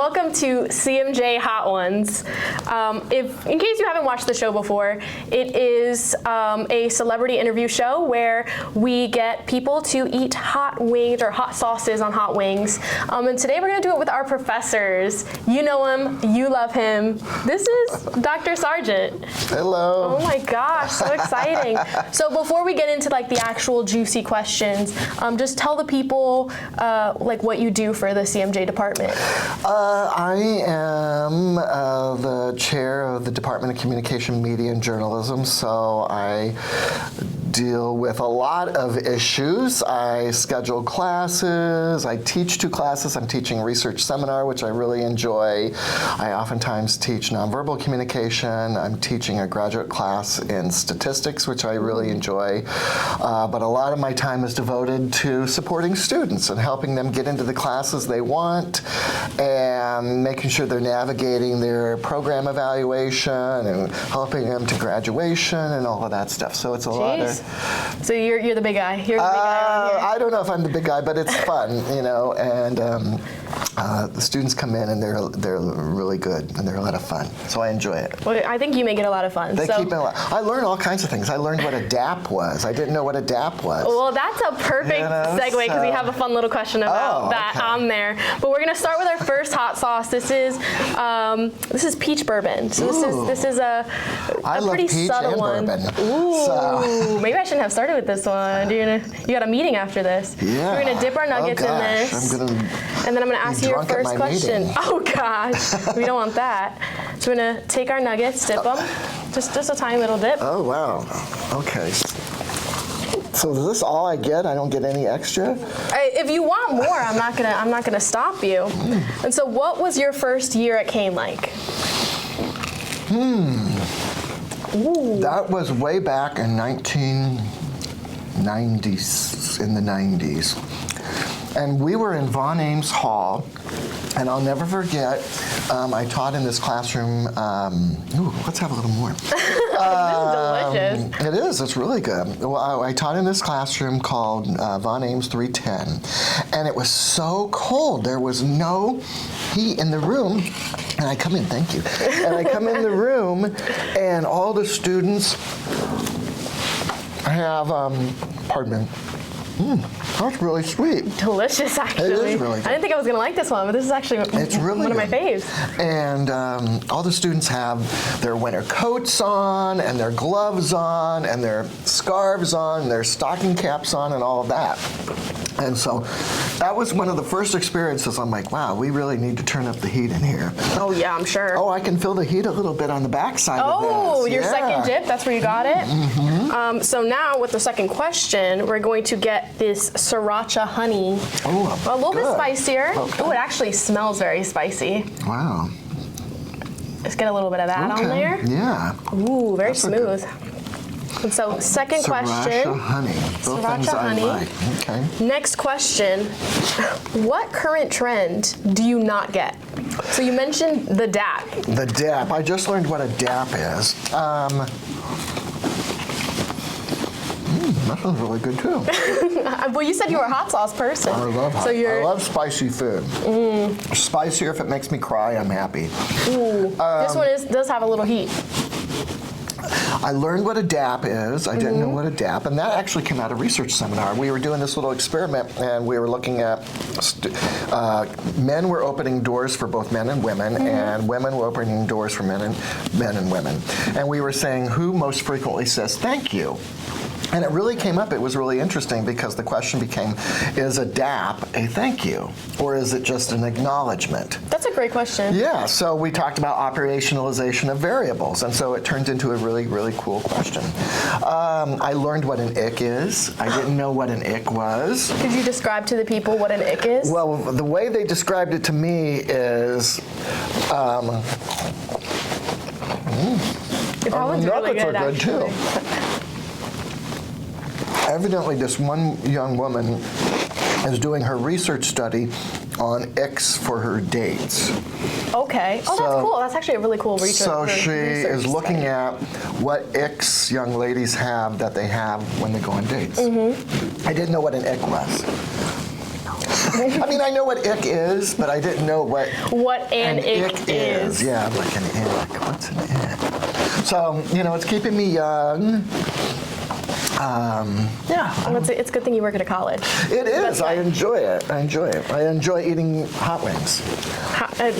welcome to CMJ Hot Ones. In case you haven't watched the show before, it is a celebrity interview show where we get people to eat hot wings or hot sauces on hot wings. And today we're going to do it with our professors. You know him, you love him. This is Dr. Sargent. Hello. Oh my gosh, so exciting. So before we get into like the actual juicy questions, just tell the people like what you do for the CMJ department. I am the chair of the Department of Communication, Media, and Journalism, so I deal with a lot of issues. I schedule classes, I teach 2 classes. I'm teaching a research seminar, which I really enjoy. I oftentimes teach nonverbal communication. I'm teaching a graduate class in statistics, which I really enjoy. But a lot of my time is devoted to supporting students and helping them get into the classes they want and making sure they're navigating their program evaluation and helping them to graduation and all of that stuff. So it's a lot of... So you're the big guy. You're the big guy around here. I don't know if I'm the big guy, but it's fun, you know. And the students come in and they're really good and they're a lot of fun. So I enjoy it. Well, I think you make it a lot of fun. They keep it a lot. I learned all kinds of things. I learned what a DAP was. I didn't know what a DAP was. Well, that's a perfect segue because we have a fun little question about that on there. But we're gonna start with our first hot sauce. This is peach bourbon. So this is a pretty subtle one. Bourbon. Ooh, so. Maybe I shouldn't have started with this one. You got a meeting after this. Yeah. We're gonna dip our nuggets in this. And then I'm gonna ask you your first question. Meeting. Oh gosh, we don't want that. So we're gonna take our nuggets, dip them, just a tiny little dip. Oh wow. Okay. So is this all I get? I don't get any extra? If you want more, I'm not gonna stop you. And so, what was your first year at Kane like? Ooh. That was way back in 1990s, in the 90s. And we were in Von Ames Hall, and I'll never forget, I taught in this classroom, let's have a little more. This is delicious. It is, it's really good. Well, I taught in this classroom called Von Ames 310, and it was so cold. There was no heat in the room, and I come in, thank you. And I come in the room, and all the students have, pardon me, that's really sweet. Delicious, actually. It is really good. I didn't think I was going to like this one, but this is actually one of my faves. And all the students have their winter coats on, and their gloves on, and their scarves on, and their stocking caps on, and all of that. And so that was one of the first experiences. I'm like, wow, we really need to turn up the heat in here. Oh, yeah, I'm sure. Oh, I can feel the heat a little bit on the backside of this. Oh, your second dip, that's where you got it? Mm-hmm. So now with the second question, we're going to get this sriracha honey. Oh, a little bit spicier. Okay. Oh, it actually smells very spicy. Wow. Let's get a little bit of that on there. Yeah. Ooh, very smooth. And so, second question. Sriracha honey. Both things I like. Okay. Next question. What current trend do you not get? So you mentioned the DAP. The DAP. I just learned what a DAP is. That sounds really good too. Well, you said you were a hot sauce person. I love hot. I love spicy food. Spicier if it makes me cry, I'm happy. Ooh. This one does have a little heat. I learned what a DAP is. I didn't know what a DAP, and that actually came out of a research seminar. We were doing this little experiment, and we were looking at men were opening doors for both men and women, and women were opening doors for men and women. And we were saying who most frequently says thank you. And it really came up. It was really interesting because the question became, is a DAP a thank you? Or is it just an acknowledgement? That's a great question. Yeah, so we talked about operationalization of variables, and so it turned into a really, really cool question. I learned what an ick is. I didn't know what an ick was. Could you describe to the people what an ick is? Well, the way they described it to me is, that one's really good, are good too. Evidently, this one young woman is doing her research study on icks for her dates. Okay. Oh, that's cool. That's actually a really cool research. So she is looking at what icks young ladies have that they have when they go on dates. I didn't know what an ick was. I mean, I know what ick is, but I didn't know what an ick is. Yeah, like an ick. What's an ick? So, it's keeping me young. Yeah. Well, it's a good thing you work at a college. It is. I enjoy it. I enjoy eating hot wings.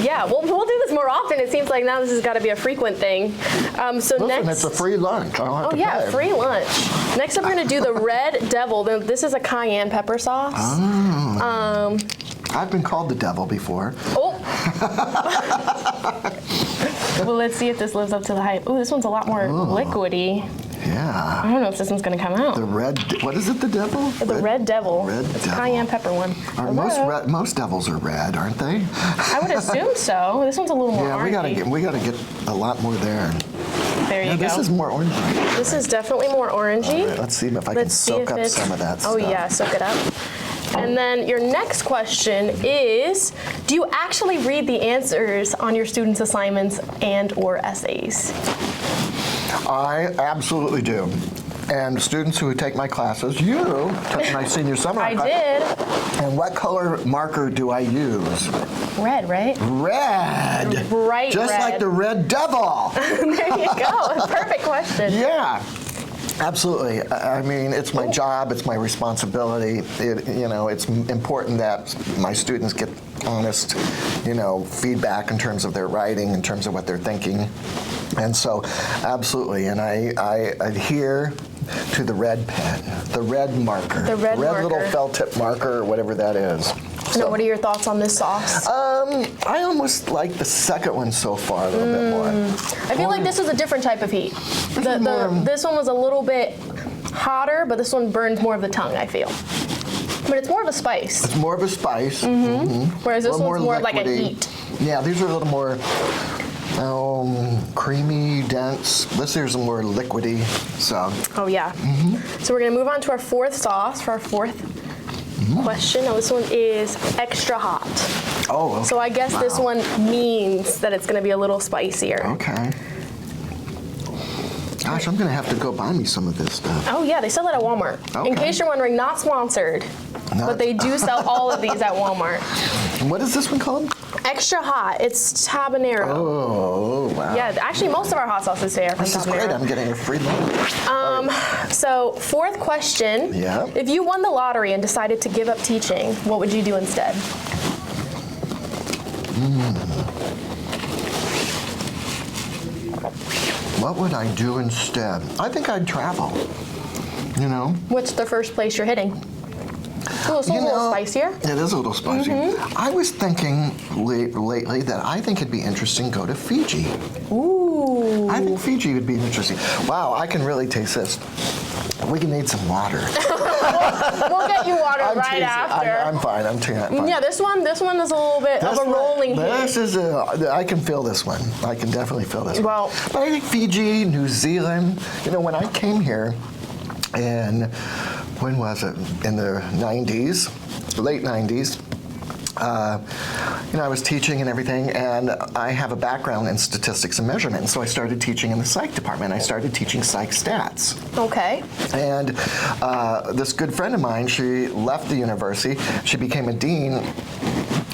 Yeah, we'll do this more often. It seems like now this has got to be a frequent thing. Listen, it's a free lunch. I don't have to pay. Free lunch. Next up, we're going to do the Red Devil. This is a cayenne pepper sauce. Oh. I've been called the devil before. Oh. Well, let's see if this lives up to the hype. Ooh, this one's a lot more liquidy. Yeah. I don't know if this one's going to come out. What is it, the devil? The Red Devil. It's a cayenne pepper one. Most devils are red, aren't they? I would assume so. This one's a little more orangey. Yeah, we gotta get a lot more there. There you go. This is more orangey. This is definitely more orangey. All right, let's see if I can soak up some of that stuff. Oh yeah, soak it up. And then your next question is, do you actually read the answers on your students' assignments and/or essays? I absolutely do. And students who take my classes, you took my senior summer I class. did. And what color marker do I use? Red, right? Red. Bright Just red. like the Red Devil. There you go. Perfect question. Yeah. Absolutely. I mean, it's my job. It's my responsibility. It's important that my students get honest, feedback in terms of their writing, in terms of what they're thinking. And so, absolutely. And I adhere to the red pen, the red marker. The red marker. Little felt tip marker, or whatever that is. So, what are your thoughts on this sauce? I almost like the second one so far a little bit more. I feel like this is a different type of heat. This one was a little bit hotter, but this one burns more of the tongue, I feel. But it's more of a spice. It's more of a spice. Whereas this one's more like a liquidy. heat. Yeah, these are a little more creamy, dense. This here's more liquidy. So. Oh yeah. So we're gonna move on to our fourth sauce for our fourth question. Now this one is extra hot. Oh, okay. So I guess this one means that it's gonna be a little spicier. Okay. Gosh, I'm gonna have to go buy me some of this stuff. Oh yeah, they sell it at Walmart. Okay. In case you're wondering, not sponsored, but they do sell all of these at Walmart. And what is this one called? Extra hot. It's habanero. Oh, wow. Yeah, actually most of our hot sauces say are from This is habanero. great. I'm getting a free lunch. So fourth question. Yeah. If you won the lottery and decided to give up teaching, what would you do instead? What would I do instead? I think I'd travel. What's the first place you're hitting? It's a little spicier. It is a little spicy. I was thinking lately that I think it'd be interesting to go to Fiji. Ooh. I think Fiji would be interesting. Wow, I can really taste this. We can need some water. We'll get you water right teasing. after. I'm fine. I'm fine. Yeah, this one is a little bit of a rolling heat. I can feel this one. I can definitely feel this Well, one. But I think Fiji, New Zealand, when I came here, and when was it? In the 90s, late 90s. I was teaching and everything, and I have a background in statistics and measurement, so I started teaching in the psych department. I started teaching psych stats. Okay. And this good friend of mine, she left the university. She became a dean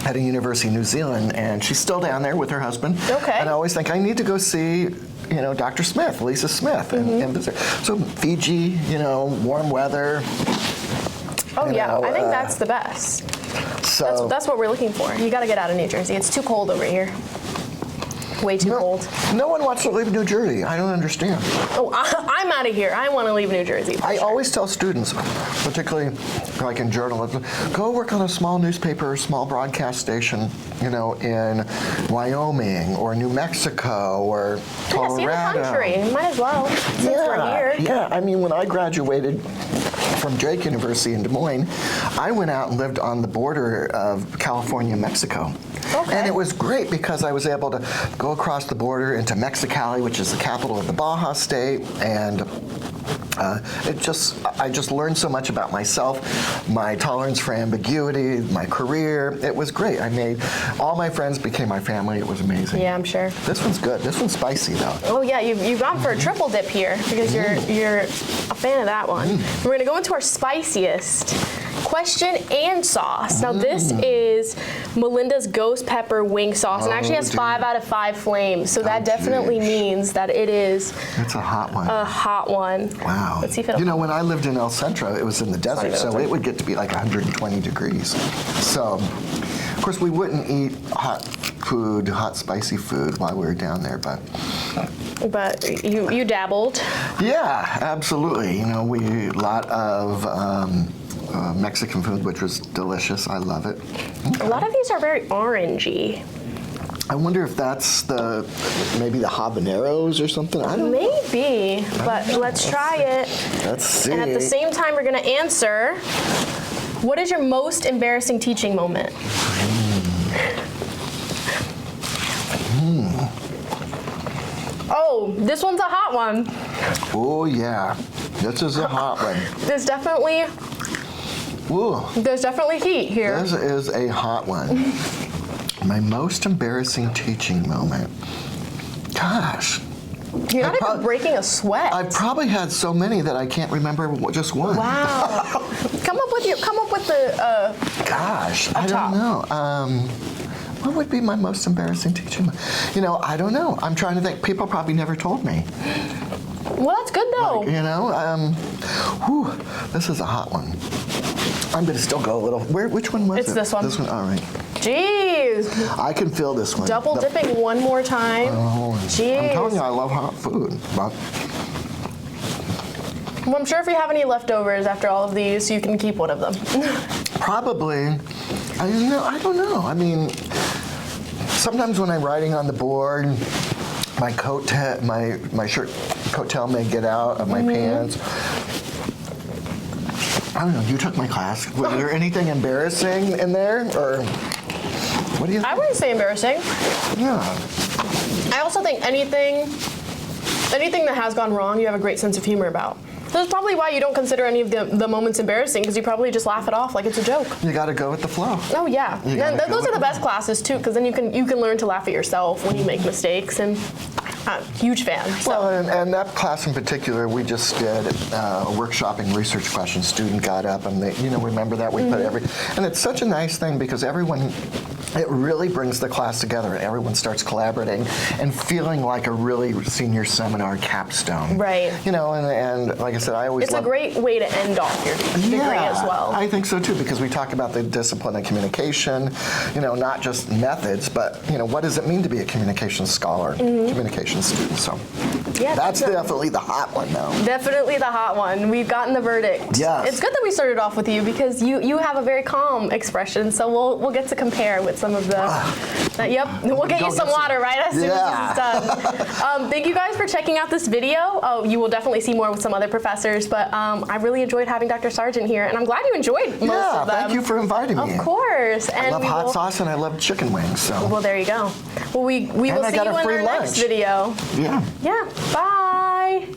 at a university in New Zealand, and she's still down there with her husband. Okay. And I always think, I need to go see Dr. Smith, Lisa Smith, and visit. So Fiji, warm weather. Oh yeah, I think that's the best. So That's what we're looking for. You got to get out of New Jersey. It's too cold over here. Way too cold. No one wants to leave New Jersey. I don't understand. Oh, I'm out of here. I want to leave New Jersey. I always tell students, particularly like in journalism, go work on a small newspaper, small broadcast station, in Wyoming or New Mexico or Colorado. Yeah, see the country. Might as well, since we're here. Yeah, I mean, when I graduated from Drake University in Des Moines, I went out and lived on the border of California and Mexico. Okay. And it was great because I was able to go across the border into Mexicali, which is the capital of the Baja State, and I just learned so much about myself, my tolerance for ambiguity, my career. It was great. All my friends became my family. It was amazing. Yeah, I'm sure. This one's good. This one's spicy though. Oh yeah, you've gone for a triple dip here because you're a fan of that one. We're gonna go into our spiciest question and sauce. Now this is Melinda's ghost pepper wing sauce, and actually has 5 out of 5 flames. So that definitely means that it is. It's a hot one. A hot one. Wow. Let's see if it'll. You know, when I lived in El Centro, it was in the desert, so it would get to be like 120 degrees. So, of course, we wouldn't eat hot spicy food while we were down there, but you dabbled. Yeah, absolutely. You know, we ate a lot of Mexican food, which was delicious. I love it. Okay. A lot of these are very orangey. I wonder if that's maybe the habaneros or something. I don't know. Maybe, but let's try it. Let's see. And at the same time, we're gonna answer, what is your most embarrassing teaching moment? Oh, this one's a hot one. Oh yeah, this is a hot one. There's definitely heat here. This is a hot one. My most embarrassing teaching moment. Gosh. You're not even breaking a sweat. I've probably had so many that I can't remember just one. Wow. Come up with the. Gosh, I don't know. What would be my most embarrassing teaching moment? You know, I don't know. I'm trying to think. People probably never told me. Well, that's good though. Like, you know, this is a hot one. I'm gonna still go a little. Which one was it? It's this one. This one. All right. Jeez. I can feel this one. Double dipping one more time. Oh, jeez. I'm telling you, I love hot food. But well, I'm sure if you have any leftovers after all of these, you can keep one of them. probably. I don't know. I mean, sometimes when I'm writing on the board, my shirt coat tail may get out of my pants. I don't know. You took my class. Was there anything embarrassing in there, or what do you think? I wouldn't say embarrassing. Yeah. I also think anything that has gone wrong, you have a great sense of humor about. So that's probably why you don't consider any of the moments embarrassing, because you probably just laugh it off like it's a joke. You got to go with the flow. Oh yeah, and those are the best classes too, because then you can learn to laugh at yourself when you make mistakes. And huge fan. So. Well, and that class in particular, we just did a workshopping research question. Student got up and they, remember that we put and it's such a nice thing because it really brings the class together. Everyone starts collaborating and feeling like a really senior seminar capstone. Right. And like I said, I always It's a great way to end off your degree as well. I think so too, because we talk about the discipline of communication, not just methods, but what does it mean to be a communication scholar, communication student? So yeah, that's definitely the hot one though. Definitely the hot one. We've gotten the verdict. Yes. It's good that we started off with you because you have a very calm expression, so we'll get to compare with some of the. Yep, we'll get you some water right as soon as this is done. Thank you guys for checking out this video. You will definitely see more with some other professors, but I really enjoyed having Dr. Sargent here, and I'm glad you enjoyed most of them. Yeah, thank you for inviting me. Of course. And I love hot sauce and I love chicken wings. So. Well, there you go. Well, we will see you in our next video. Yeah. Yeah. Bye.